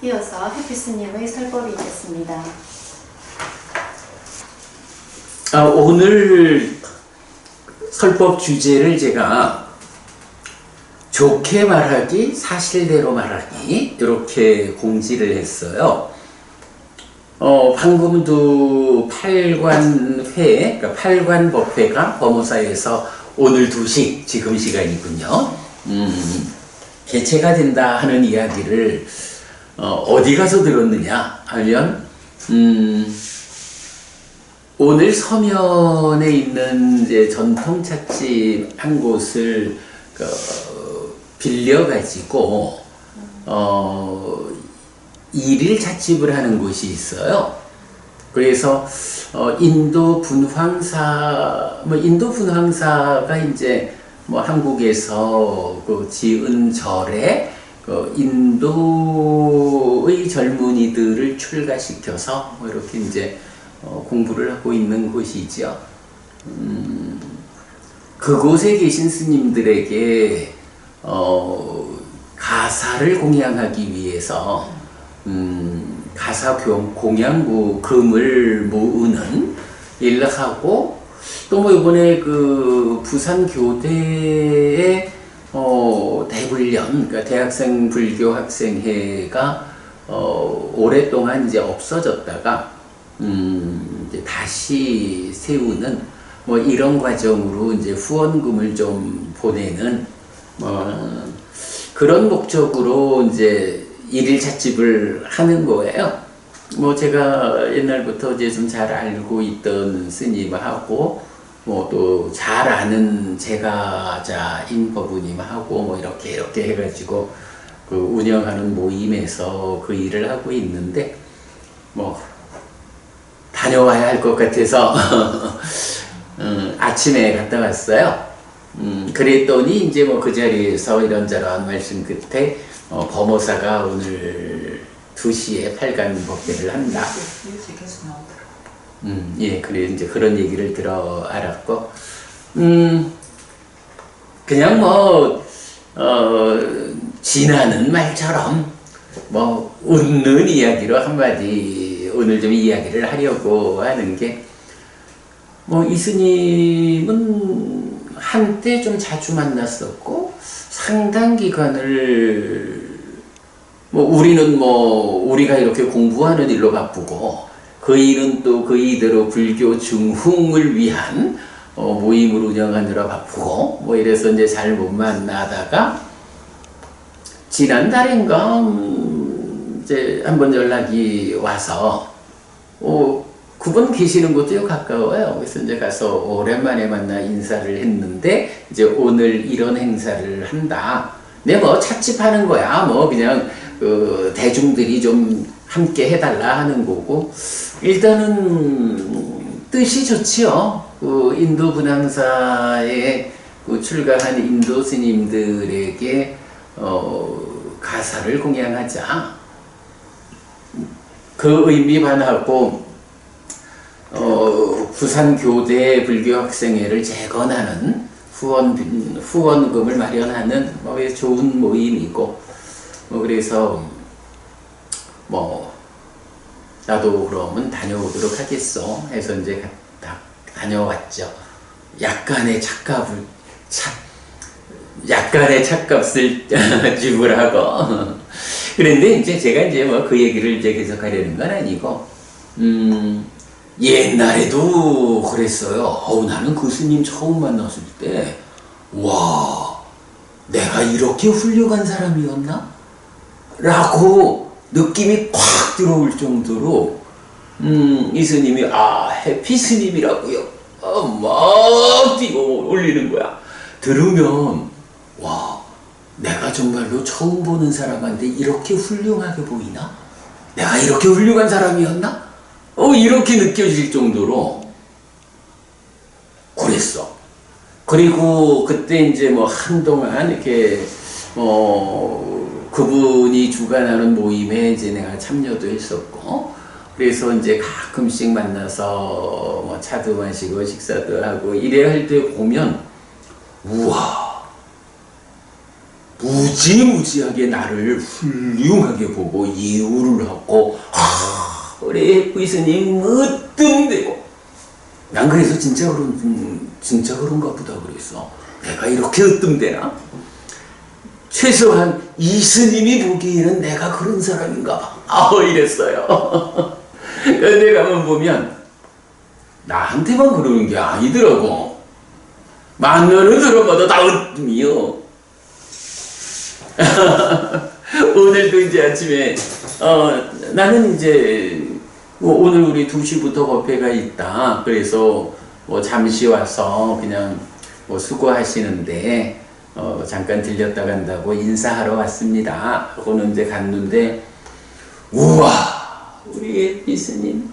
이어서 해피스님의 설법이 있겠습니다. 오늘 설법 주제를 제가 좋게 말하기, 사실대로 말하기 이렇게 공지를 했어요. 방금도 8관회, 그러니까 8관법회가 법무사에서 오늘 2시, 지금 시간이군요. 개최가 된다 하는 이야기를 어디 가서 들었느냐 하면 오늘 서면에 있는 이제 전통찻집 한 곳을 빌려가지고 일일 찻집을 하는 곳이 있어요. 그래서 인도 분황사, 인도 분황사가 이제 한국에서 그 지은 절에 인도의 젊은이들을 출가시켜서 이렇게 이제 공부를 하고 있는 곳이죠. 그곳에 계신 스님들에게 가사를 공양하기 위해서 가사 공양 금을 모으는 일을 하고, 또 이번에 그 부산 교대의 대불련, 그러니까 대학생 불교 학생회가 오랫동안 이제 없어졌다가 이제 다시 세우는 이런 과정으로 이제 후원금을 좀 보내는 그런 목적으로 이제 일일 찻집을 하는 거예요. 제가 옛날부터 이제 좀 잘 알고 있던 스님하고 또 잘 아는 제가자 인법부님하고 이렇게 해가지고 그 운영하는 모임에서 그 일을 하고 있는데 다녀와야 할 것 같아서 아침에 갔다 왔어요. 그랬더니 이제 그 자리에서 이런저런 말씀 끝에 법무사가 오늘 2시에 8관 법회를 한다. 예, 그래 이제 그런 얘기를 들어 알았고, 그냥 지나는 말처럼 웃는 이야기로 한마디 오늘 좀 이야기를 하려고 하는 게, 이 스님은 한때 좀 자주 만났었고 상당 기간을 우리는 우리가 이렇게 공부하는 일로 바쁘고 그 일은 또 그 이대로 불교 중흥을 위한 모임을 운영하느라 바쁘고 이래서 이제 잘 못 만나다가 지난달인가 이제 한번 연락이 와서 그분 계시는 곳도 가까워요. 그래서 이제 가서 오랜만에 만나 인사를 했는데 이제 오늘 이런 행사를 한다. 네, 찻집 하는 거야. 그냥 대중들이 좀 함께 해달라 하는 거고, 일단은 뜻이 좋지요. 인도 분황사에 출가한 인도 스님들에게 가사를 공양하자. 그 의미 반하고 부산교대 불교학생회를 재건하는 후원금을 마련하는 좋은 모임이고, 그래서 나도 그러면 다녀오도록 하겠어 해서 이제 다녀왔죠. 약간의 찻값을 지불하고 그런데 이제 제가 이제 그 얘기를 이제 계속 하려는 건 아니고, 옛날에도 그랬어요. 나는 그 스님 처음 만났을 때, 와, 내가 이렇게 훌륭한 사람이었나? 라고 느낌이 콱 들어올 정도로, 이 스님이, 해피 스님이라고요. 막 뛰어 올리는 거야. 들으면, 와, 내가 정말로 처음 보는 사람한테 이렇게 훌륭하게 보이나? 내가 이렇게 훌륭한 사람이었나? 이렇게 느껴질 정도로 그랬어. 그리고 그때 이제 한동안 이렇게 그분이 주관하는 모임에 이제 내가 참여도 했었고, 그래서 이제 가끔씩 만나서 차도 마시고 식사도 하고 이래 할 때 보면, 우와, 무지무지하게 나를 훌륭하게 보고 예우를 하고 우리 햇빛스님 으뜸대고 난 그래서 진짜 그런가 보다 그랬어. 내가 이렇게 으뜸되나? 최소한 이스님이 보기에는 내가 그런 사람인가 봐. 이랬어요. 근데 가만 보면 나한테만 그러는 게 아니더라고. 만나는 사람마다 다 으뜸이요. 오늘도 이제 아침에 나는 이제 오늘 우리 2시부터 법회가 있다. 그래서 뭐 잠시 와서 그냥 뭐 수고하시는데 잠깐 들렸다 간다고 인사하러 왔습니다. 하고는 이제 갔는데 우와 우리 햇빛스님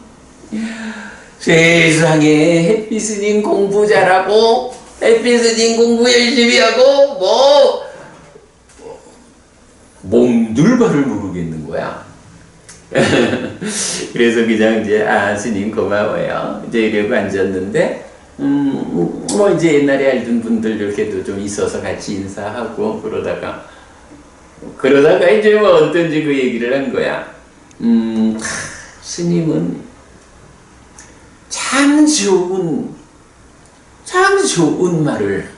세상에 햇빛스님 공부 잘하고 햇빛스님 공부 열심히 하고 뭐 몸둘 바를 모르겠는 거야. 그래서 그냥 이제 스님 고마워요 이제 이러고 앉았는데 뭐 이제 옛날에 알던 분들 이렇게도 좀 있어서 같이 인사하고 그러다가 이제 뭐 어떤지 그 얘기를 한 거야. 스님은 참 좋은 말을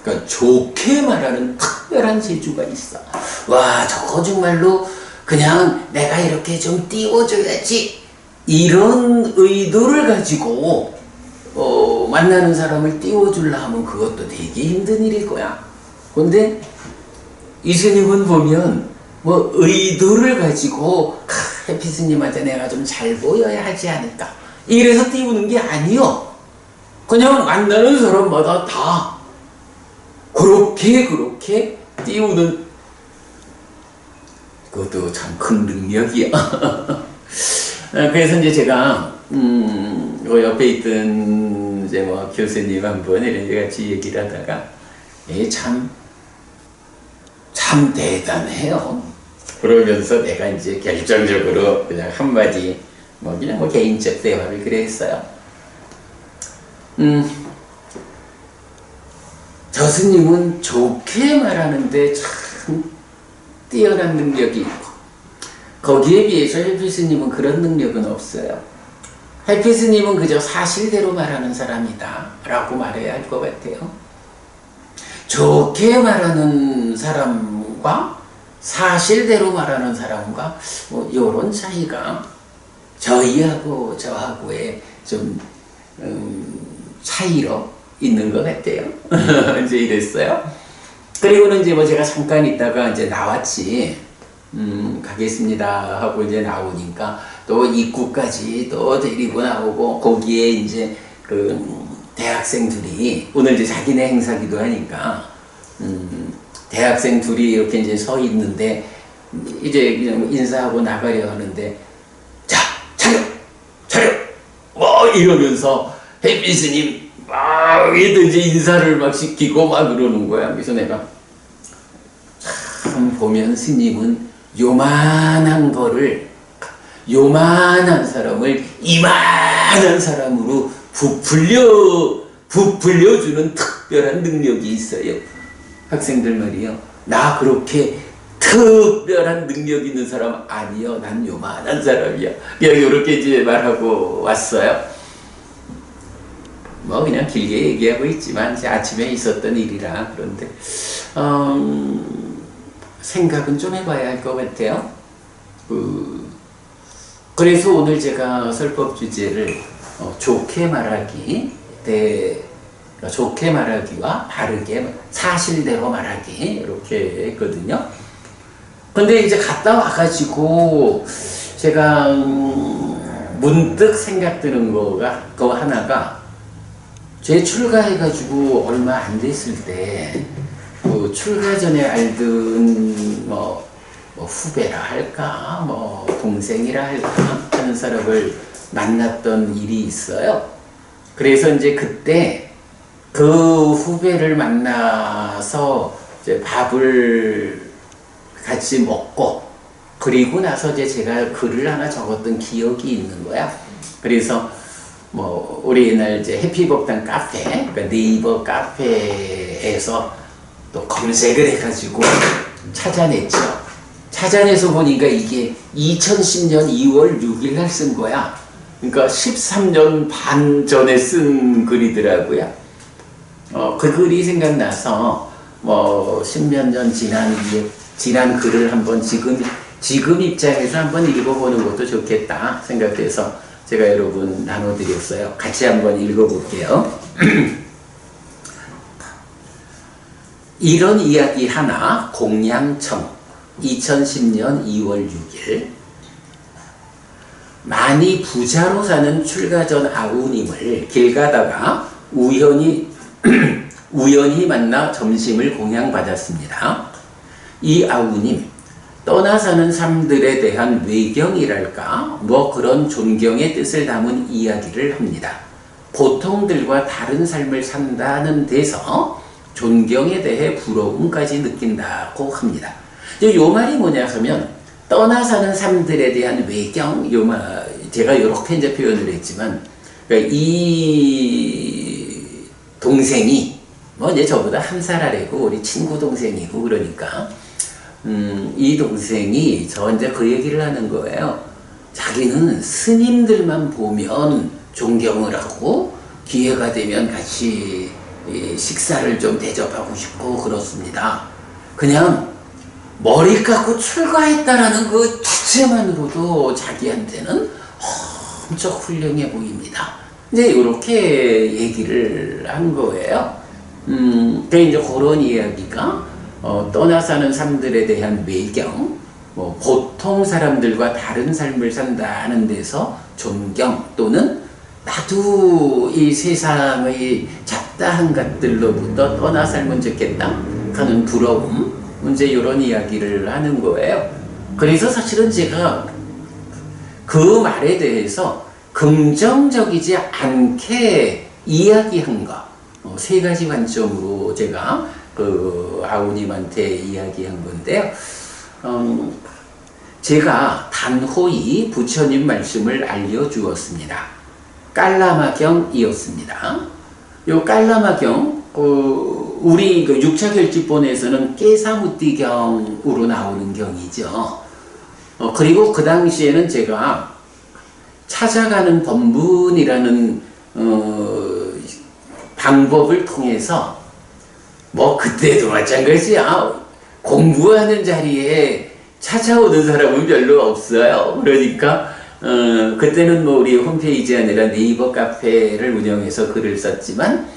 그러니까 좋게 말하는 특별한 재주가 있어. 와 저거 정말로 그냥 내가 이렇게 좀 띄워줘야지 이런 의도를 가지고 만나는 사람을 띄워주려 하면 그것도 되게 힘든 일일 거야. 근데 이 스님은 보면 뭐 의도를 가지고 햇빛스님한테 내가 좀 잘 보여야 하지 않을까 이래서 띄우는 게 아니요. 그냥 만나는 사람마다 다 그렇게 띄우는 그것도 참 큰 능력이야. 그래서 이제 제가 옆에 있던 이제 뭐 교수님 한 분 이런 같이 얘기를 하다가 참 대단해요. 그러면서 내가 이제 결정적으로 그냥 한마디 그냥 뭐 개인적 대화를 그래 했어요. 저 스님은 좋게 말하는데 참 뛰어난 능력이 있고 거기에 비해서 햇빛스님은 그런 능력은 없어요. 햇빛스님은 그저 사실대로 말하는 사람이다 라고 말해야 할 것 같아요. 좋게 말하는 사람과 사실대로 말하는 사람과 뭐 요런 차이가 저희하고 저하고의 좀 차이로 있는 것 같아요. 이제 이랬어요. 그리고는 이제 뭐 제가 잠깐 있다가 이제 나왔지. 가겠습니다 하고 이제 나오니까 또 입구까지 또 데리고 나오고 거기에 이제 그 대학생들이 오늘 이제 자기네 행사기도 하니까 대학생 둘이 이렇게 이제 서 있는데 이제 그냥 인사하고 나가려 하는데 자 차려 뭐 이러면서 햇빛스님 막 이제 인사를 막 시키고 막 그러는 거야. 그래서 내가 참 보면 스님은 요만한 사람을 이만한 사람으로 부풀려주는 특별한 능력이 있어요. 학생들 말이요. 나 그렇게 특별한 능력 있는 사람 아니요. 난 요만한 사람이야. 그냥 이렇게 이제 말하고 왔어요. 뭐 그냥 길게 얘기하고 있지만 아침에 있었던 일이라 그런데 생각은 좀 해봐야 할 것 같아요. 그래서 오늘 제가 설법 주제를 좋게 말하기와 바르게 사실대로 말하기 이렇게 했거든요. 근데 이제 갔다 와가지고 제가 문득 생각드는 거 하나가 제 출가해가지고 얼마 안 됐을 때 출가 전에 알던 뭐 후배라 할까 뭐 동생이라 할까 하는 사람을 만났던 일이 있어요. 그래서 이제 그때 그 후배를 만나서 이제 밥을 같이 먹고 그리고 나서 이제 제가 글을 하나 적었던 기억이 있는 거야. 그래서 뭐 우리 옛날 이제 해피법당 카페, 그러니까 네이버 카페에서 또 검색을 해가지고 찾아냈죠. 찾아내서 보니까 이게 2010년 2월 6일 날 쓴 거야. 그러니까 13년 반 전에 쓴 글이더라고요. 그 글이 생각나서 뭐 10몇 년 지난 글을 한번 지금 입장에서 한번 읽어보는 것도 좋겠다 생각돼서 제가 여러분 나눠드렸어요. 같이 한번 읽어볼게요. 이런 이야기 하나 공양청 2010년 2월 6일 많이 부자로 사는 출가전 아우님을 길 가다가 우연히 만나 점심을 공양받았습니다. 이 아우님 떠나 사는 삶들에 대한 외경이랄까 뭐 그런 존경의 뜻을 담은 이야기를 합니다. 보통들과 다른 삶을 산다는 데서 존경에 대해 부러움까지 느낀다고 합니다. 요 말이 뭐냐 하면 떠나 사는 삶들에 대한 외경, 제가 이렇게 이제 표현을 했지만 그러니까 이 동생이 뭐 이제 저보다 한 살 아래고 우리 친구 동생이고 그러니까 이 동생이 저한테 그 얘기를 하는 거예요. 자기는 스님들만 보면 존경을 하고 기회가 되면 같이 식사를 좀 대접하고 싶고 그렇습니다. 그냥 머리 깎고 출가했다라는 그 자체만으로도 자기한테는 엄청 훌륭해 보입니다. 이제 이렇게 얘기를 한 거예요. 이제 그런 이야기가 떠나 사는 삶들에 대한 외경, 뭐 보통 사람들과 다른 삶을 산다는 데서 존경 또는 나도 이 세상의 잡다한 것들로부터 떠나 살면 좋겠다 하는 부러움, 이제 이런 이야기를 하는 거예요. 그래서 사실은 제가 그 말에 대해서 긍정적이지 않게 이야기한 거, 세 가지 관점으로 제가 그 아우님한테 이야기한 건데요. 제가 단호히 부처님 말씀을 알려주었습니다. 깔라마경이었습니다. 요 깔라마경, 우리 그 6차 결집본에서는 깨사무띠경으로 나오는 경이죠. 그리고 그 당시에는 제가 찾아가는 법문이라는 방법을 통해서 뭐 그때도 마찬가지야. 공부하는 자리에 찾아오는 사람은 별로 없어요. 그러니까 그때는 뭐 우리 홈페이지 아니라 네이버 카페를 운영해서 글을 썼지만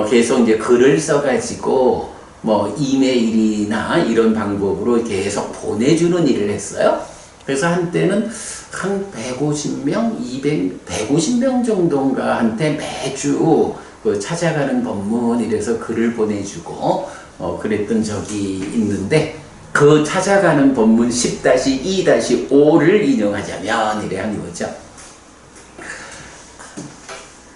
계속 이제 글을 써가지고 뭐 이메일이나 이런 방법으로 계속 보내주는 일을 했어요. 그래서 한때는 한 150명, 150명 정도인가 한테 매주 그 찾아가는 법문 이래서 글을 보내주고 그랬던 적이 있는데 그 찾아가는 법문 10-2-5를 인용하자면 이래 한 거죠.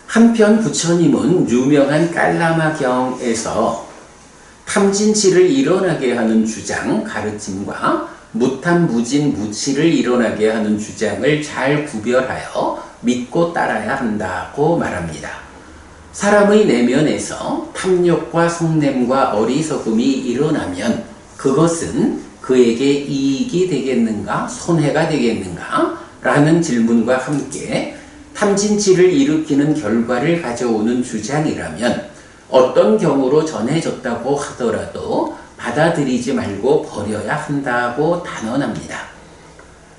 한편 부처님은 유명한 깔라마경에서 탐진치를 일어나게 하는 주장, 가르침과 무탐무진 무치를 일어나게 하는 주장을 잘 구별하여 믿고 따라야 한다고 말합니다. 사람의 내면에서 탐욕과 성냄과 어리석음이 일어나면 그것은 그에게 이익이 되겠는가 손해가 되겠는가 라는 질문과 함께 탐진치를 일으키는 결과를 가져오는 주장이라면 어떤 경우로 전해졌다고 하더라도 받아들이지 말고 버려야 한다고 단언합니다.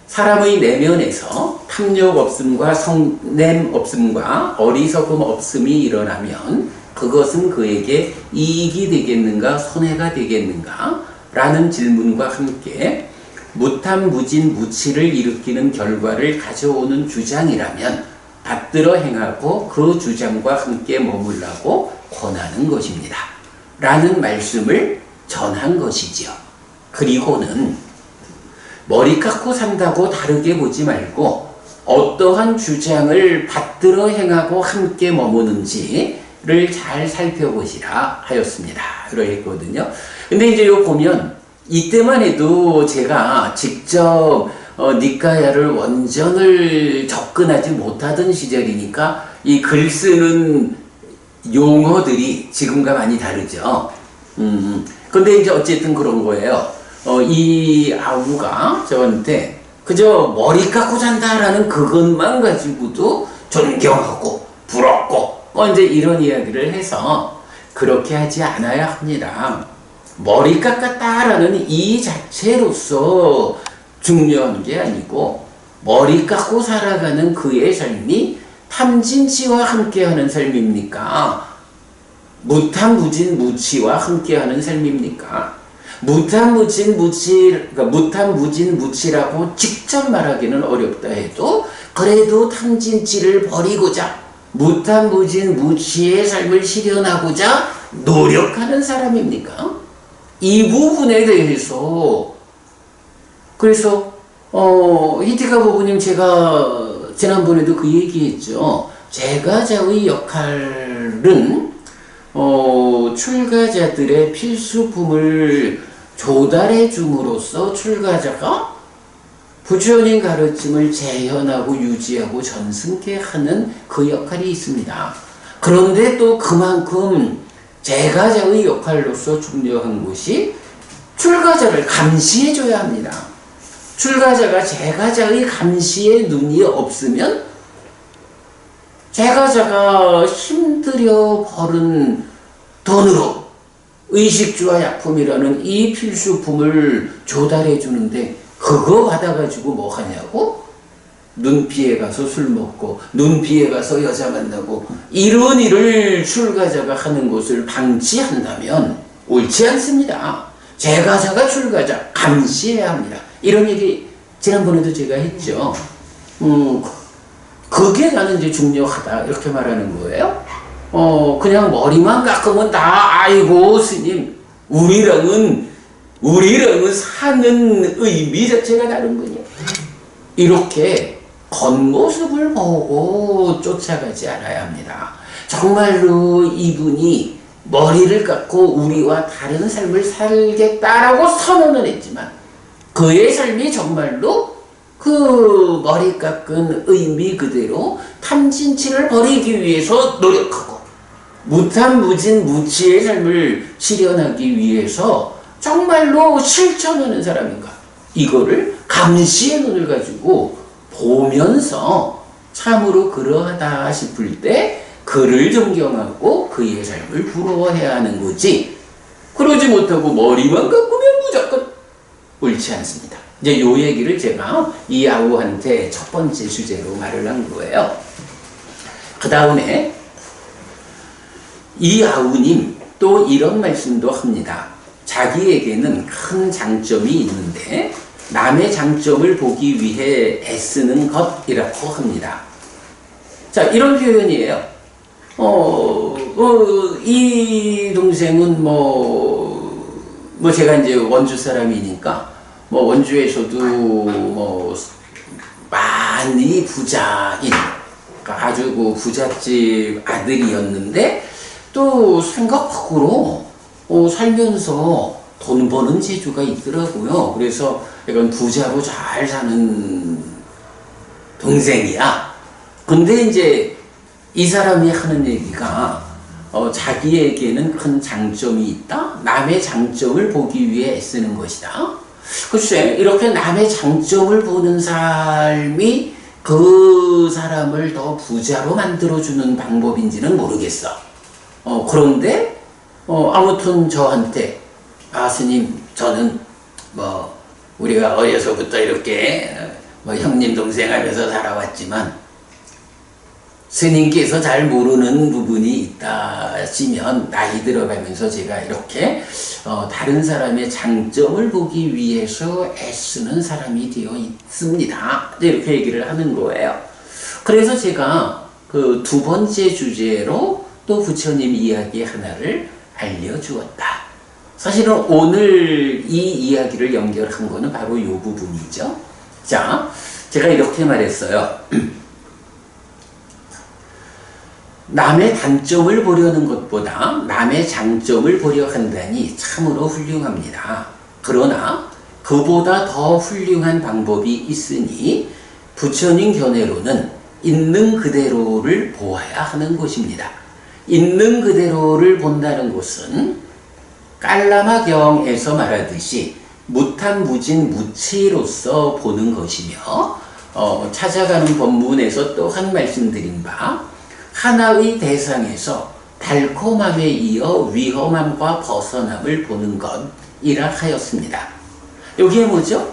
사람의 내면에서 탐욕 없음과 성냄 없음과 어리석음 없음이 일어나면 그것은 그에게 이익이 되겠는가 손해가 되겠는가 라는 질문과 함께 무탐무진 무치를 일으키는 결과를 가져오는 주장이라면 받들어 행하고 그 주장과 함께 머물라고 권하는 것입니다. 라는 말씀을 전한 것이지요. 그리고는 머리 깎고 산다고 다르게 보지 말고 어떠한 주장을 받들어 행하고 함께 머무는지를 잘 살펴보시라 하였습니다. 그러했거든요. 근데 이제 요 보면 이때만 해도 제가 직접 니까야를 원전을 접근하지 못하던 시절이니까 이 글 쓰는 용어들이 지금과 많이 다르죠. 근데 이제 어쨌든 그런 거예요. 이 아우가 저한테 그저 머리 깎고 잔다라는 그것만 가지고도 존경하고 부럽고 이제 이런 이야기를 해서 그렇게 하지 않아야 합니다. 머리 깎았다라는 이 자체로서 중요한 게 아니고 머리 깎고 살아가는 그의 삶이 탐진치와 함께하는 삶입니까? 무탐무진 무치와 함께하는 삶입니까? 무탐무진 무치라고 직접 말하기는 어렵다 해도 그래도 탐진치를 버리고자 무탐무진 무치의 삶을 실현하고자 노력하는 사람입니까? 이 부분에 대해서 그래서 히티카 부부님 제가 지난번에도 그 얘기했죠. 제가자의 역할은 출가자들의 필수품을 조달해 줌으로써 출가자가 부처님 가르침을 재현하고 유지하고 전승케 하는 그 역할이 있습니다. 그런데 또 그만큼 제가자의 역할로서 중요한 것이 출가자를 감시해 줘야 합니다. 출가자가 제가자의 감시에 눈이 없으면 제가자가 힘들여 벌은 돈으로 의식주와 약품이라는 이 필수품을 조달해 주는데 그거 받아가지고 뭐 하냐고? 눈피에 가서 술 먹고 눈피에 가서 여자 만나고 이런 일을 출가자가 하는 것을 방치한다면 옳지 않습니다. 제가자가 출가자 감시해야 합니다. 이런 얘기 지난번에도 제가 했죠. 그게 나는 이제 중요하다 이렇게 말하는 거예요. 그냥 머리만 깎으면 다 아이고 스님 우리랑은 사는 의미 자체가 다른군요. 이렇게 겉모습을 보고 쫓아가지 않아야 합니다. 정말로 이분이 머리를 깎고 우리와 다른 삶을 살겠다라고 선언을 했지만 그의 삶이 정말로 그 머리 깎은 의미 그대로 탐진치를 버리기 위해서 노력하고 무탐무진 무치의 삶을 실현하기 위해서 정말로 실천하는 사람인가 이거를 감시의 눈을 가지고 보면서 참으로 그러하다 싶을 때 그를 존경하고 그의 삶을 부러워해야 하는 거지 그러지 못하고 머리만 깎으면 무조건 옳지 않습니다. 이제 요 얘기를 제가 이 아우한테 첫 번째 주제로 말을 한 거예요. 그 다음에 이 아우님 또 이런 말씀도 합니다. 자기에게는 큰 장점이 있는데 남의 장점을 보기 위해 애쓰는 것이라고 합니다. 자, 이런 표현이에요. 이 동생은 뭐 제가 이제 원주 사람이니까 뭐 원주에서도 뭐 많이 부자인 아주 그 부잣집 아들이었는데 또 생각 밖으로 살면서 돈 버는 재주가 있더라고요. 그래서 이건 부자로 잘 사는 동생이야. 근데 이제 이 사람이 하는 얘기가 자기에게는 큰 장점이 있다. 남의 장점을 보기 위해 애쓰는 것이다. 글쎄 이렇게 남의 장점을 보는 삶이 그 사람을 더 부자로 만들어주는 방법인지는 모르겠어. 그런데 아무튼 저한테 스님 저는 뭐 우리가 어려서부터 이렇게 뭐 형님 동생 하면서 살아왔지만 스님께서 잘 모르는 부분이 있다 하시면 나이 들어가면서 제가 이렇게 다른 사람의 장점을 보기 위해서 애쓰는 사람이 되어 있습니다. 이렇게 얘기를 하는 거예요. 그래서 제가 그 두 번째 주제로 또 부처님 이야기 하나를 알려주었다. 사실은 오늘 이 이야기를 연결한 거는 바로 이 부분이죠. 자, 제가 이렇게 말했어요. 남의 단점을 보려는 것보다 남의 장점을 보려 한다니 참으로 훌륭합니다. 그러나 그보다 더 훌륭한 방법이 있으니 부처님 견해로는 있는 그대로를 보아야 하는 것입니다. 있는 그대로를 본다는 것은 깔라마경에서 말하듯이 무탄무진 무치로서 보는 것이며 찾아가는 본문에서 또한 말씀드린 바 하나의 대상에서 달콤함에 이어 위험함과 벗어남을 보는 것이라 하였습니다. 여기에 뭐죠?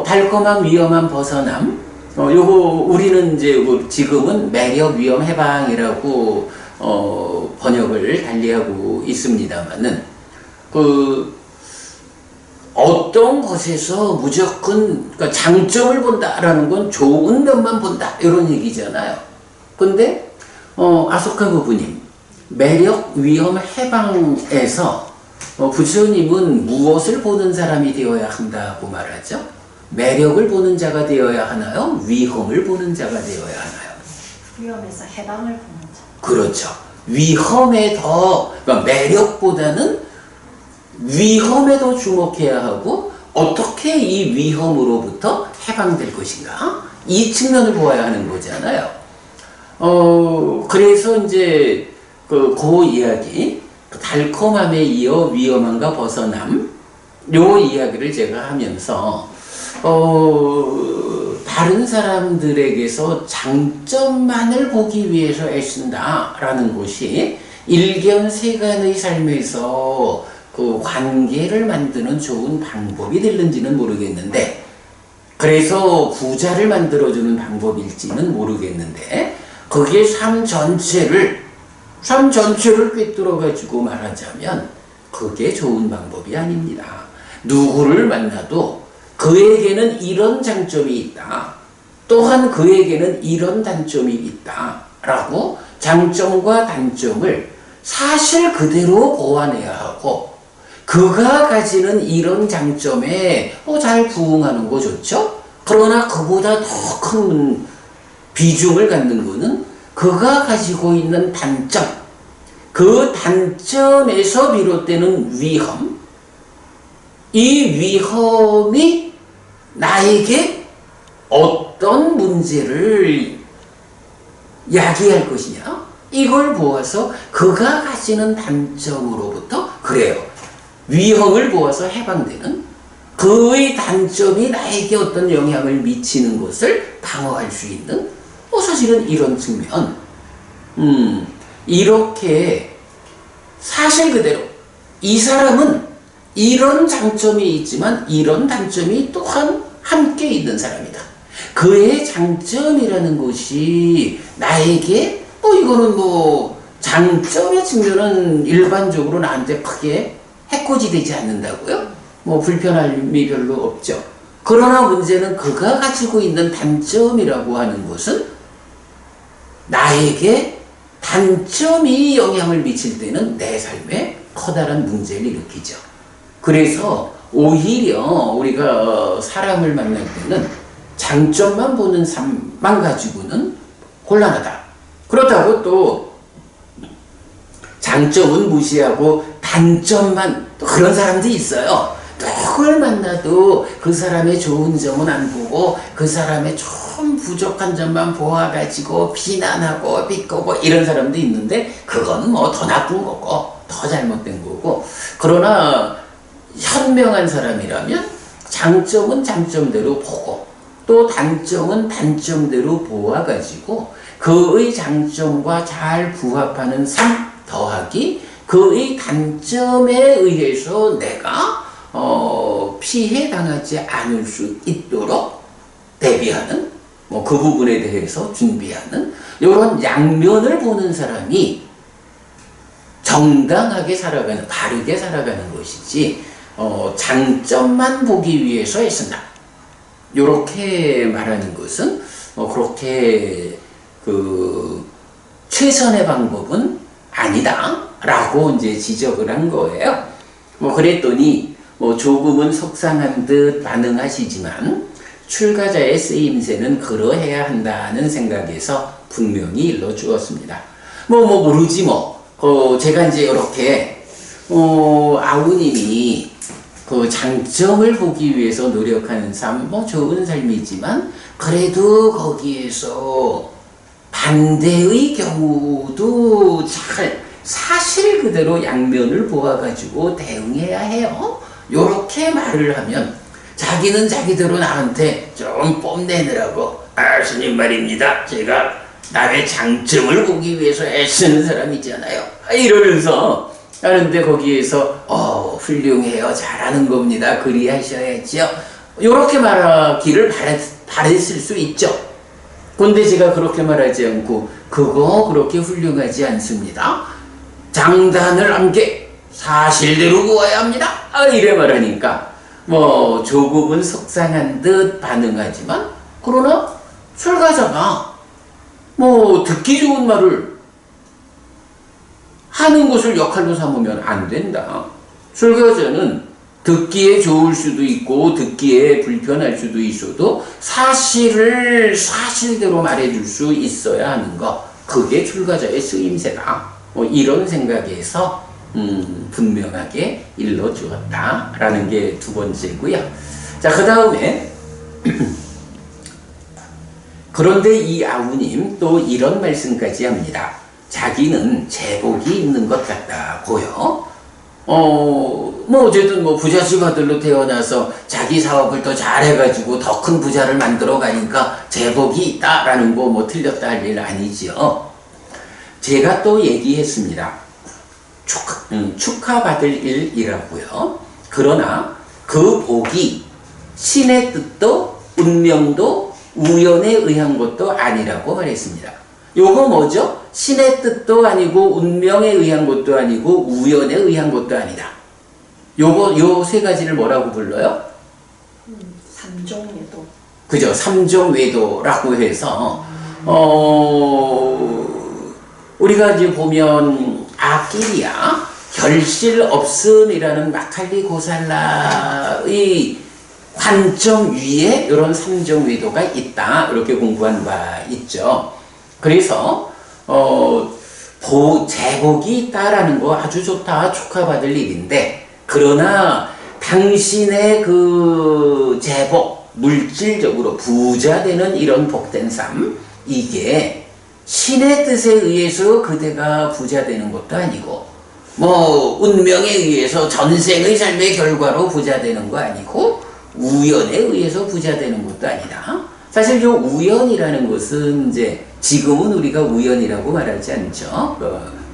달콤함, 위험함, 벗어남. 요거 우리는 이제 지금은 매력, 위험, 해방이라고 번역을 달리하고 있습니다만은 어떤 것에서 무조건 그러니까 장점을 본다라는 건 좋은 면만 본다 이런 얘기잖아요. 근데 아소카 부부님 매력, 위험, 해방에서 부처님은 무엇을 보는 사람이 되어야 한다고 말하죠? 매력을 보는 자가 되어야 하나요? 위험을 보는 자가 되어야 하나요? 위험에서 해방을 보는 자. 그렇죠. 위험에 그러니까 매력보다는 위험에 더 주목해야 하고 어떻게 이 위험으로부터 해방될 것인가? 이 측면을 보아야 하는 거잖아요. 그래서 이제 그 이야기 달콤함에 이어 위험함과 벗어남 요 이야기를 제가 하면서 다른 사람들에게서 장점만을 보기 위해서 애쓴다라는 것이 일견세간의 삶에서 그 관계를 만드는 좋은 방법이 될는지는 모르겠는데 그래서 부자를 만들어주는 방법일지는 모르겠는데 그게 삶 전체를 꿰뚫어 가지고 말하자면 그게 좋은 방법이 아닙니다. 누구를 만나도 그에게는 이런 장점이 있다. 또한 그에게는 이런 단점이 있다. 라고 장점과 단점을 사실 그대로 보완해야 하고 그가 가지는 이런 장점에 잘 부응하는 거 좋죠? 그러나 그보다 더 큰 비중을 갖는 것은 그가 가지고 있는 단점, 그 단점에서 비롯되는 위험, 이 위험이 나에게 어떤 문제를 야기할 것이냐? 이걸 보아서 그가 가지는 단점으로부터 그래요. 위험을 보아서 해방되는 그의 단점이 나에게 어떤 영향을 미치는 것을 방어할 수 있는 사실은 이런 측면 이렇게 사실 그대로 이 사람은 이런 장점이 있지만 이런 단점이 또한 함께 있는 사람이다. 그의 장점이라는 것이 나에게 이거는 장점의 측면은 일반적으로 나한테 크게 해코지되지 않는다고요? 불편함이 별로 없죠. 그러나 문제는 그가 가지고 있는 단점이라고 하는 것은 나에게 단점이 영향을 미칠 때는 내 삶에 커다란 문제를 일으키죠. 그래서 오히려 우리가 사람을 만날 때는 장점만 보는 삶만 가지고는 곤란하다. 그렇다고 또 장점은 무시하고 단점만 또 그런 사람도 있어요. 누굴 만나도 그 사람의 좋은 점은 안 보고 그 사람의 좀 부족한 점만 보아가지고 비난하고 비꼬고 이런 사람도 있는데 그건 더 나쁜 거고 더 잘못된 거고 그러나 현명한 사람이라면 장점은 장점대로 보고 또 단점은 단점대로 보아가지고 그의 장점과 잘 부합하는 삶 더하기 그의 단점에 의해서 내가 피해 당하지 않을 수 있도록 대비하는 그 부분에 대해서 준비하는 이런 양면을 보는 사람이 정당하게 살아가는 바르게 살아가는 것이지 장점만 보기 위해서 애쓴다. 이렇게 말하는 것은 그렇게 최선의 방법은 아니다 라고 이제 지적을 한 거예요. 그랬더니 조금은 속상한 듯 반응하시지만 출가자의 쓰임새는 그러해야 한다는 생각에서 분명히 일러주었습니다. 모르지 제가 이제 이렇게 아우님이 그 장점을 보기 위해서 노력하는 삶, 좋은 삶이지만 그래도 거기에서 반대의 경우도 잘 사실 그대로 양면을 보아가지고 대응해야 해요. 요렇게 말을 하면 자기는 자기대로 나한테 좀 뽐내느라고 스님 말입니다. 제가 남의 장점을 보기 위해서 애쓰는 사람이잖아요. 이러면서 하는데 거기에서 훌륭해요. 잘하는 겁니다. 그리하셔야죠. 요렇게 말하기를 바랬을 수 있죠. 근데 제가 그렇게 말하지 않고 그거 그렇게 훌륭하지 않습니다. 장단을 함께 사실대로 구워야 합니다. 이래 말하니까 뭐 조금은 속상한 듯 반응하지만 그러나 출가자가 뭐 듣기 좋은 말을 하는 것을 역할로 삼으면 안 된다. 출가자는 듣기에 좋을 수도 있고 듣기에 불편할 수도 있어도 사실을 사실대로 말해줄 수 있어야 하는 것, 그게 출가자의 쓰임새다. 뭐 이런 생각에서 분명하게 일러주었다라는 게 두 번째고요. 자, 그 다음에 그런데 이 아우님 또 이런 말씀까지 합니다. 자기는 제복이 있는 것 같다고요. 뭐 어쨌든 뭐 부잣집 아들로 태어나서 자기 사업을 더 잘해가지고 더 큰 부자를 만들어 가니까 제복이 있다라는 거 뭐 틀렸다 할 일 아니지요. 제가 또 얘기했습니다. 축하받을 일이라고요. 그러나 그 복이 신의 뜻도 운명도 우연에 의한 것도 아니라고 말했습니다. 요거 뭐죠? 신의 뜻도 아니고 운명에 의한 것도 아니고 우연에 의한 것도 아니다. 요 세 가지를 뭐라고 불러요? 삼종외도. 그죠? 삼종외도라고 해서 우리가 이제 보면 아끼리아 결실 없음이라는 마칼리 고살라의 관점 위에 이런 삼종외도가 있다. 이렇게 공부한 바 있죠. 그래서 제복이 있다라는 거 아주 좋다, 축하받을 일인데, 그러나 당신의 그 제복, 물질적으로 부자 되는 이런 복된 삶, 이게 신의 뜻에 의해서 그대가 부자 되는 것도 아니고, 뭐 운명에 의해서 전생의 삶의 결과로 부자 되는 거 아니고, 우연에 의해서 부자 되는 것도 아니다. 사실 이 우연이라는 것은 이제 지금은 우리가 우연이라고 말하지 않죠.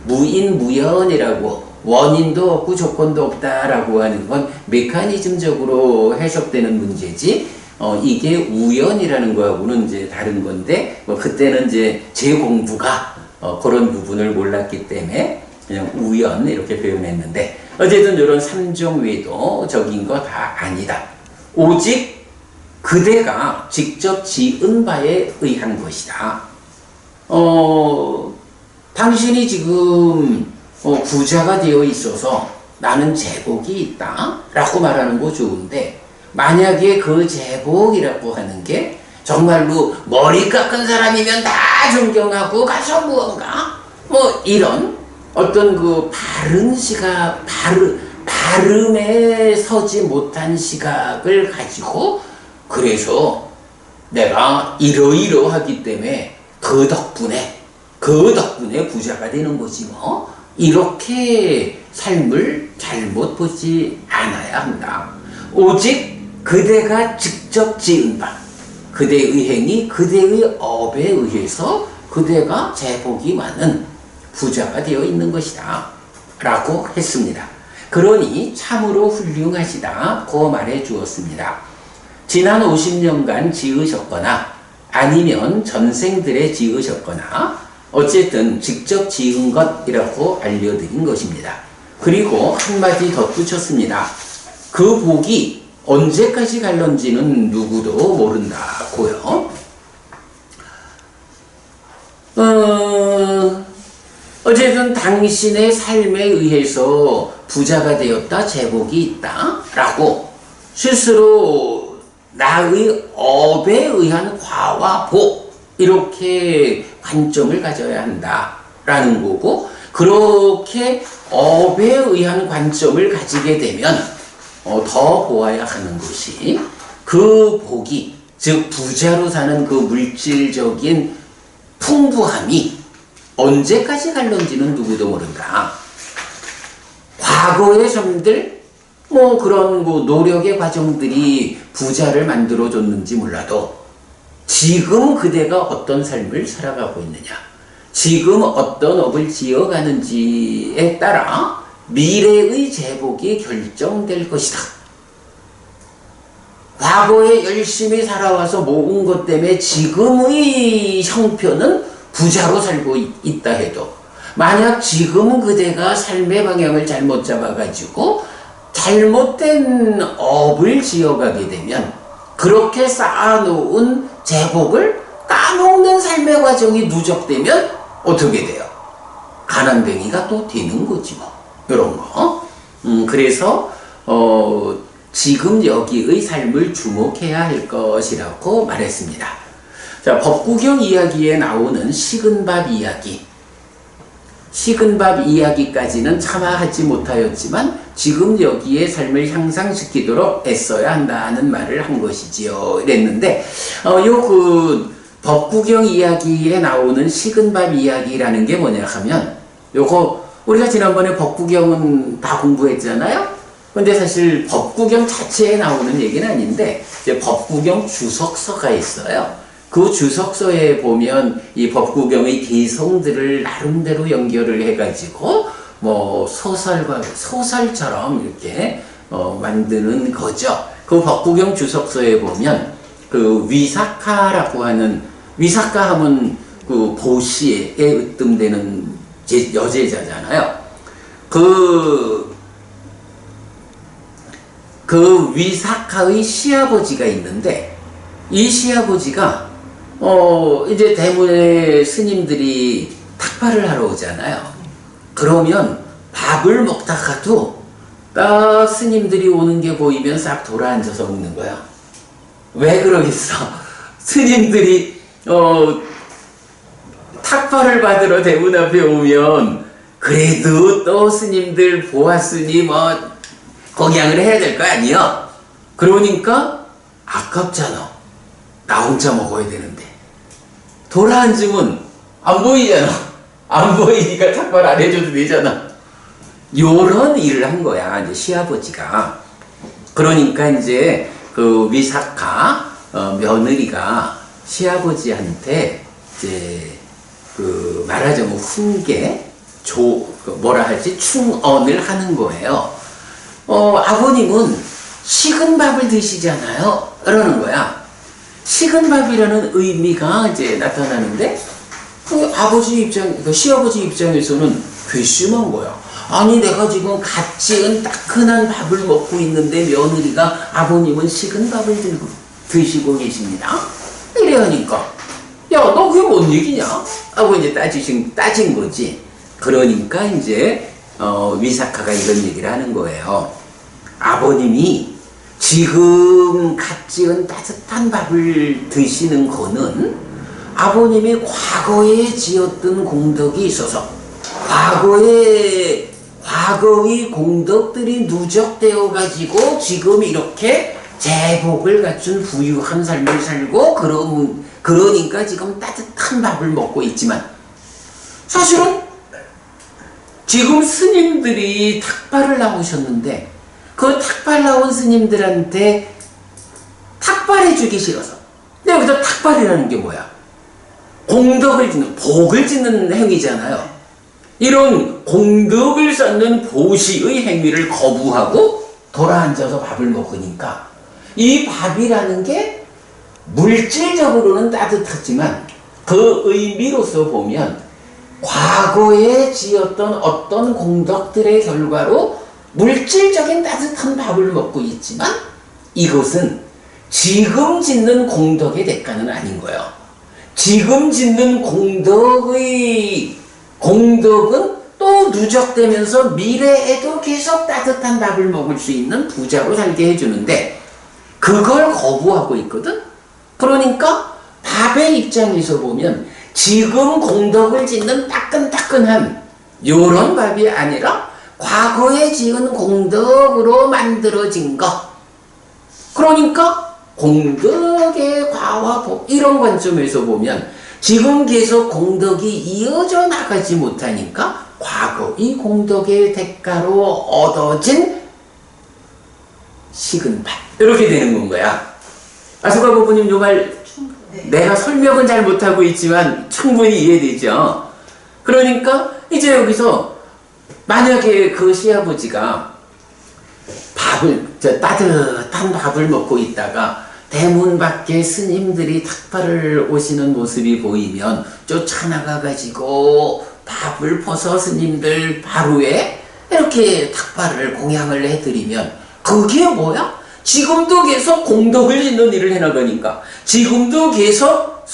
무인무연이라고, 원인도 없고 조건도 없다라고 하는 건 메커니즘적으로 해석되는 문제지, 이게 우연이라는 거하고는 이제 다른 건데, 그때는 이제 제 공부가 그런 부분을 몰랐기 때문에 그냥 우연 이렇게 표현했는데, 어쨌든 이런 삼종외도적인 거 다 아니다. 오직 그대가 직접 지은 바에 의한 것이다. 당신이 지금 부자가 되어 있어서 나는 제복이 있다 라고 말하는 거 좋은데, 만약에 그 제복이라고 하는 게 정말로 머리 깎은 사람이면 다 존경하고 가서 무언가 뭐 이런 어떤 그 바른 시각, 바름에 서지 못한 시각을 가지고, 그래서 내가 이러이러하기 때문에 그 덕분에 부자가 되는 거지 뭐, 이렇게 삶을 잘못 보지 않아야 한다. 오직 그대가 직접 지은 바, 그대의 행위, 그대의 업에 의해서 그대가 제복이 많은 부자가 되어 있는 것이다 라고 했습니다. 그러니 참으로 훌륭하시다고 말해 주었습니다. 지난 50년간 지으셨거나 아니면 전생들에 지으셨거나 어쨌든 직접 지은 것이라고 알려드린 것입니다. 그리고 한마디 덧붙였습니다. 그 복이 언제까지 갈런지는 누구도 모른다고요. 어쨌든 당신의 삶에 의해서 부자가 되었다, 제복이 있다 라고 스스로 나의 업에 의한 과와 복, 이렇게 관점을 가져야 한다라는 거고, 그렇게 업에 의한 관점을 가지게 되면 더 보아야 하는 것이 그 복이, 즉 부자로 사는 그 물질적인 풍부함이 언제까지 갈런지는 누구도 모른다. 과거의 점들, 뭐 그런 뭐 노력의 과정들이 부자를 만들어줬는지 몰라도 지금 그대가 어떤 삶을 살아가고 있느냐, 지금 어떤 업을 지어가는지에 따라 미래의 제복이 결정될 것이다. 과거에 열심히 살아와서 모은 것 때문에 지금의 형편은 부자로 살고 있다 해도, 만약 지금 그대가 삶의 방향을 잘못 잡아가지고 잘못된 업을 지어가게 되면 그렇게 쌓아놓은 제복을 까먹는 삶의 과정이 누적되면 어떻게 돼요? 가난뱅이가 또 되는 거지 뭐. 이런 거. 그래서 지금 여기의 삶을 주목해야 할 것이라고 말했습니다. 자, 법구경 이야기에 나오는 식은 밥 이야기. 식은 밥 이야기까지는 차마 하지 못하였지만 지금 여기에 삶을 향상시키도록 애써야 한다는 말을 한 것이지요. 이랬는데 요 법구경 이야기에 나오는 식은 밥 이야기라는 게 뭐냐 하면, 요거 우리가 지난번에 법구경은 다 공부했잖아요. 근데 사실 법구경 자체에 나오는 얘기는 아닌데 이제 법구경 주석서가 있어요. 그 주석서에 보면 이 법구경의 개성들을 나름대로 연결을 해가지고 뭐 소설처럼 이렇게 만드는 거죠. 그 법구경 주석서에 보면 그 위사카라고 하는, 위사카 하면 그 보시에 으뜸되는 여제자잖아요. 그 위사카의 시아버지가 있는데, 이 시아버지가 이제 대문에 스님들이 탁발을 하러 오잖아요. 그러면 밥을 먹다가도 딱 스님들이 오는 게 보이면 싹 돌아앉아서 먹는 거야. 왜 그러겠어? 스님들이 탁발을 받으러 대문 앞에 오면 그래도 또 스님들 보았으니 뭐 공양을 해야 될 거 아니야? 그러니까 아깝잖아. 나 혼자 먹어야 되는데. 돌아앉으면 안 보이잖아. 안 보이니까 탁발 안 해줘도 되잖아. 요런 일을 한 거야, 이제 시아버지가. 그러니까 이제 그 위사카 며느리가 시아버지한테 이제 그 말하자면 훈계, 뭐라 할지 충언을 하는 거예요. 아버님은 식은 밥을 드시잖아요. 그러는 거야. 식은 밥이라는 의미가 이제 나타나는데, 그 아버지 입장, 그 시아버지 입장에서는 괘씸한 거야. 아니, 내가 지금 갓 지은 따끈한 밥을 먹고 있는데 며느리가 아버님은 식은 밥을 드시고 계십니다. 이래 하니까, 야, 너 그게 뭔 얘기냐? 하고 이제 따진 거지. 그러니까 이제, 위사카가 이런 얘기를 하는 거예요. 아버님이 지금 갓 지은 따뜻한 밥을 드시는 거는 아버님이 과거에 지었던 공덕이 있어서 과거의 공덕들이 누적되어 가지고 지금 이렇게 제복을 갖춘 부유한 삶을 살고 그러니까 지금 따뜻한 밥을 먹고 있지만, 사실은 지금 스님들이 탁발을 나오셨는데 그 탁발 나온 스님들한테 탁발해주기 싫어서. 근데 여기서 탁발이라는 게 뭐야? 공덕을 짓는, 복을 짓는 행위잖아요. 이런 공덕을 쌓는 보시의 행위를 거부하고 돌아앉아서 밥을 먹으니까 이 밥이라는 게 물질적으로는 따뜻하지만 그 의미로서 보면 과거에 지었던 어떤 공덕들의 결과로 물질적인 따뜻한 밥을 먹고 있지만 이것은 지금 짓는 공덕의 대가는 아닌 거예요. 지금 짓는 공덕은 또 누적되면서 미래에도 계속 따뜻한 밥을 먹을 수 있는 부자로 살게 해주는데 그걸 거부하고 있거든. 그러니까 밥의 입장에서 보면 지금 공덕을 짓는 따끈따끈한 요런 밥이 아니라 과거에 지은 공덕으로 만들어진 것. 그러니까 공덕의 과와 복, 이런 관점에서 보면 지금 계속 공덕이 이어져 나가지 못하니까 과거의 공덕의 대가로 얻어진 식은 밥. 이렇게 되는 거야. 아수가 부부님 요 말 네. 내가 설명은 잘 못하고 있지만 충분히 이해되죠. 그러니까 이제 여기서 만약에 그 시아버지가 따뜻한 밥을 먹고 있다가 대문 밖에 스님들이 탁발을 오시는 모습이 보이면 쫓아나가가지고 밥을 퍼서 스님들 바로에 이렇게 탁발을 공양을 해드리면 그게 뭐야? 지금도 계속 공덕을 짓는 일을 해나가니까 지금도 계속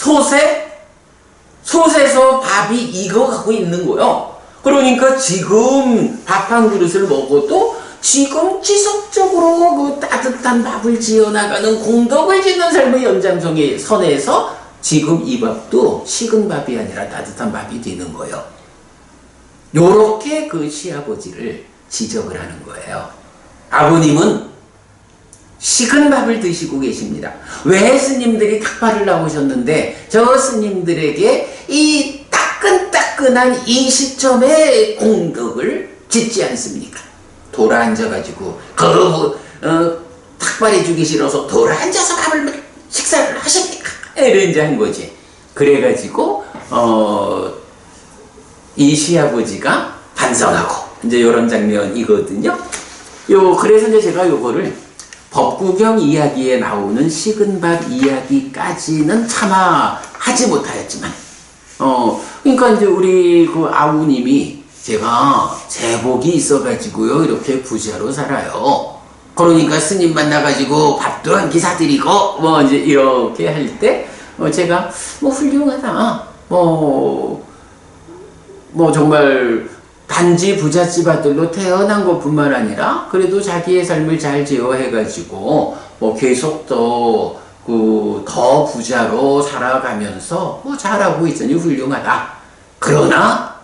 솥에서 밥이 익어가고 있는 거요. 그러니까 지금 밥 한 그릇을 먹어도 지금 지속적으로 그 따뜻한 밥을 지어나가는 공덕을 짓는 삶의 연장선에 선에서 지금 이 밥도 식은 밥이 아니라 따뜻한 밥이 되는 거예요. 요렇게 그 시아버지를 지적을 하는 거예요. 아버님은 식은 밥을 드시고 계십니다. 왜 스님들이 탁발을 나오셨는데 저 스님들에게 이 따끈따끈한 이 시점에 공덕을 짓지 않습니까? 돌아 앉아가지고 탁발해 주기 싫어서 돌아 앉아서 밥을 식사를 하십니까? 이런 이제 한 거지. 그래가지고 이 시아버지가 반성하고 이제 이런 장면이거든요. 그래서 이제 제가 요거를 법구경 이야기에 나오는 식은 밥 이야기까지는 차마 하지 못하였지만, 그러니까 이제 우리 그 아우님이 제가 제복이 있어가지고요, 이렇게 부자로 살아요. 그러니까 스님 만나가지고 밥도 한 끼 사드리고, 뭐 이제 이렇게 할 때, 제가 훌륭하다. 정말 단지 부잣집 아들로 태어난 것뿐만 아니라 그래도 자기의 삶을 잘 제어해가지고 계속 더 부자로 살아가면서 잘하고 있으니 훌륭하다. 그러나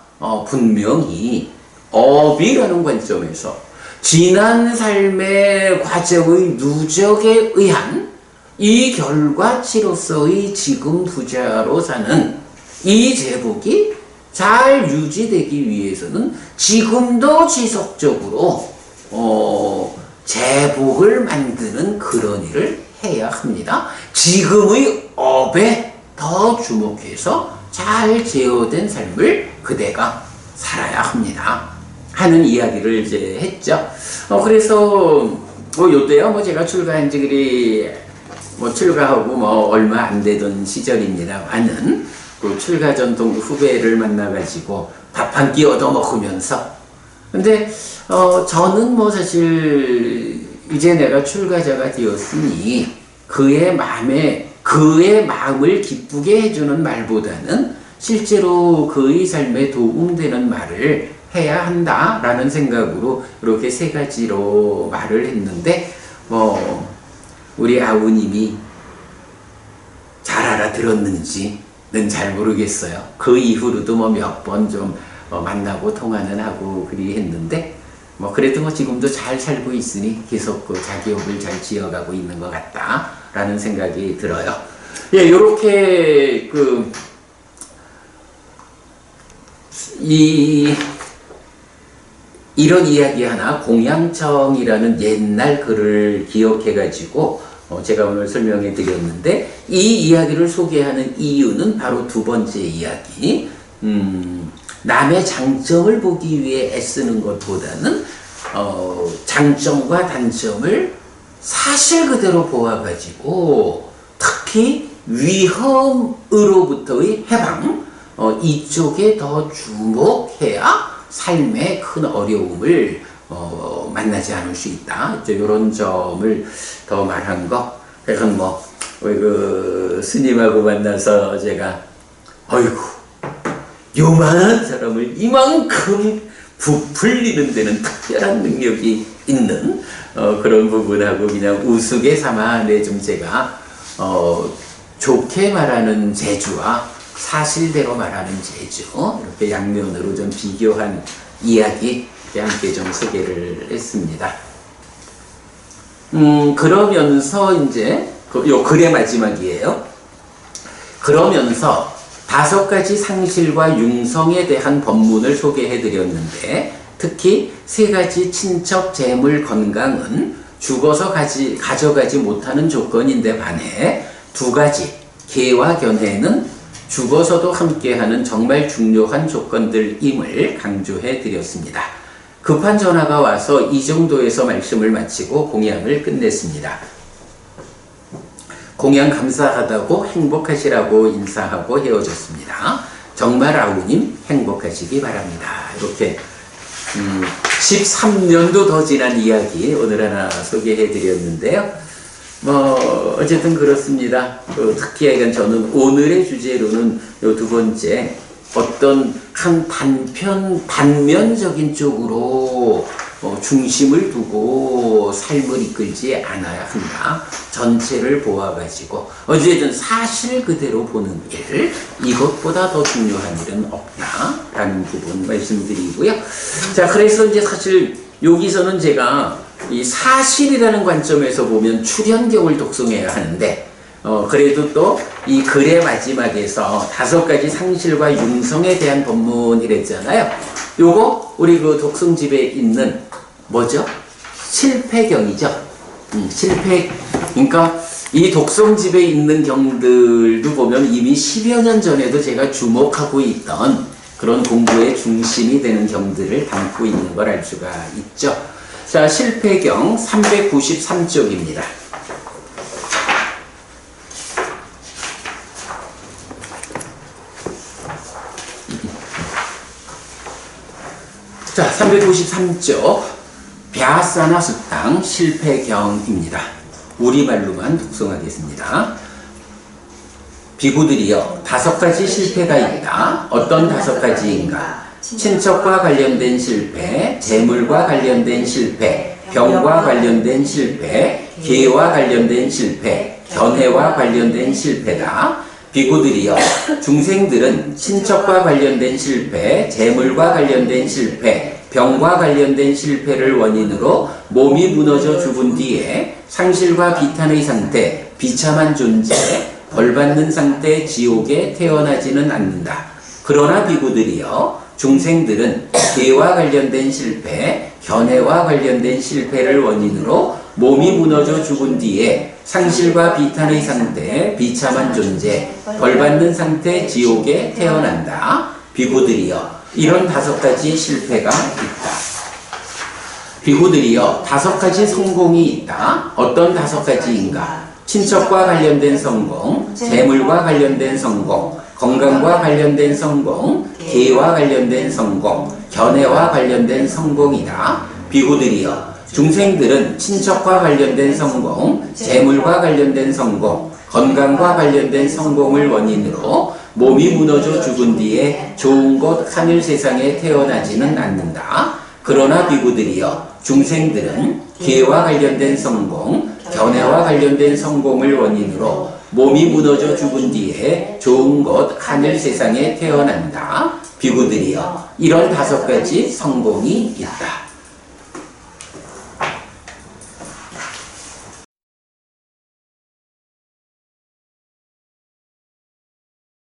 분명히 업이라는 관점에서 지난 삶의 과정의 누적에 의한 이 결과치로서의 지금 부자로 사는 이 제복이 잘 유지되기 위해서는 지금도 지속적으로 제복을 만드는 그런 일을 해야 합니다. 지금의 업에 더 주목해서 잘 제어된 삶을 그대가 살아야 합니다. 하는 이야기를 이제 했죠. 그래서 요때요 제가 출가한 지 그리 출가하고 얼마 안 되던 시절입니다만은 그 출가 전통 후배를 만나가지고 밥 한 끼 얻어먹으면서 근데 저는 사실 이제 내가 출가자가 되었으니 그의 마음을 기쁘게 해주는 말보다는 실제로 그의 삶에 도움되는 말을 해야 한다라는 생각으로 이렇게 세 가지로 말을 했는데 우리 아우님이 잘 알아들었는지 는 잘 모르겠어요. 그 이후로도 몇 번 좀 만나고 통화는 하고 그리 했는데 그래도 지금도 잘 살고 있으니 계속 자기 업을 잘 지어가고 있는 것 같다라는 생각이 들어요. 예, 요렇게 이런 이야기 하나 공양청이라는 옛날 글을 기억해가지고 제가 오늘 설명해 드렸는데 이 이야기를 소개하는 이유는 바로 두 번째 이야기 남의 장점을 보기 위해 애쓰는 것보다는 장점과 단점을 사실 그대로 보아가지고 특히 위험으로부터의 해방 이쪽에 더 주목해야 삶의 큰 어려움을 만나지 않을 수 있다. 이런 점을 더 말한 거. 그래서 스님하고 만나서 제가 어이구 요만한 사람을 이만큼 부풀리는 데는 특별한 능력이 있는 그런 부분하고 그냥 우스개 삼아 좀 제가 좋게 말하는 재주와 사실대로 말하는 재주 이렇게 양면으로 좀 비교한 이야기 함께 좀 소개를 했습니다. 그러면서 이제 요 글의 마지막이에요. 그러면서 5가지 상실과 융성에 대한 법문을 소개해 드렸는데 특히 3가지 친척, 재물, 건강은 죽어서 가져가지 못하는 조건인데 반해 두 가지 계와 견해는 죽어서도 함께하는 정말 중요한 조건들임을 강조해 드렸습니다. 급한 전화가 와서 이 정도에서 말씀을 마치고 공양을 끝냈습니다. 공양 감사하다고 행복하시라고 인사하고 헤어졌습니다. 정말 아우님 행복하시기 바랍니다. 이렇게 13년도 더 지난 이야기 오늘 하나 소개해 드렸는데요. 어쨌든 그렇습니다. 특히 저는 오늘의 주제로는 요 두 번째 어떤 한 단면적인 쪽으로 중심을 두고 삶을 이끌지 않아야 한다. 전체를 보아가지고 어쨌든 사실 그대로 보는 일, 이것보다 더 중요한 일은 없다라는 부분 말씀드리고요. 자, 그래서 이제 사실 여기서는 제가 이 사실이라는 관점에서 보면 출현경을 독송해야 하는데 그래도 또 이 글의 마지막에서 5가지 상실과 융성에 대한 법문이랬잖아요. 요거 우리 그 독송집에 있는 뭐죠? 실패경이죠. 실패. 그러니까 이 독송집에 있는 경들도 보면 이미 10여 년 전에도 제가 주목하고 있던 그런 공부의 중심이 되는 경들을 담고 있는 걸 알 수가 있죠. 자, 실패경 393쪽입니다. 자, 393쪽 벼사나 수탕 실패경입니다. 우리말로만 독송하겠습니다. 비구들이여 5가지 실패가 있다. 어떤 5가지인가? 친척과 관련된 실패, 재물과 관련된 실패, 병과 관련된 실패, 기회와 관련된 실패, 견해와 관련된 실패다. 비구들이여 중생들은 친척과 관련된 실패, 재물과 관련된 실패, 병과 관련된 실패를 원인으로 몸이 무너져 죽은 뒤에 상실과 비탄의 상태, 비참한 존재, 벌받는 상태 지옥에 태어나지는 않는다. 그러나 비구들이여 중생들은 기회와 관련된 실패, 견해와 관련된 실패를 원인으로 몸이 무너져 죽은 뒤에 상실과 비탄의 상태, 비참한 존재, 벌받는 상태 지옥에 태어난다. 비구들이여 이런 5가지 실패가 있다. 비구들이여 5가지 성공이 있다. 어떤 5가지인가? 친척과 관련된 성공, 재물과 관련된 성공, 건강과 관련된 성공, 기회와 관련된 성공, 견해와 관련된 성공이다. 비구들이여 중생들은 친척과 관련된 성공, 재물과 관련된 성공, 건강과 관련된 성공을 원인으로 몸이 무너져 죽은 뒤에 좋은 곳 하늘 세상에 태어나지는 않는다. 그러나 비구들이여 중생들은 기회와 관련된 성공, 견해와 관련된 성공을 원인으로 몸이 무너져 죽은 뒤에 좋은 곳 하늘 세상에 태어난다. 비구들이여 이런 5가지 성공이 있다.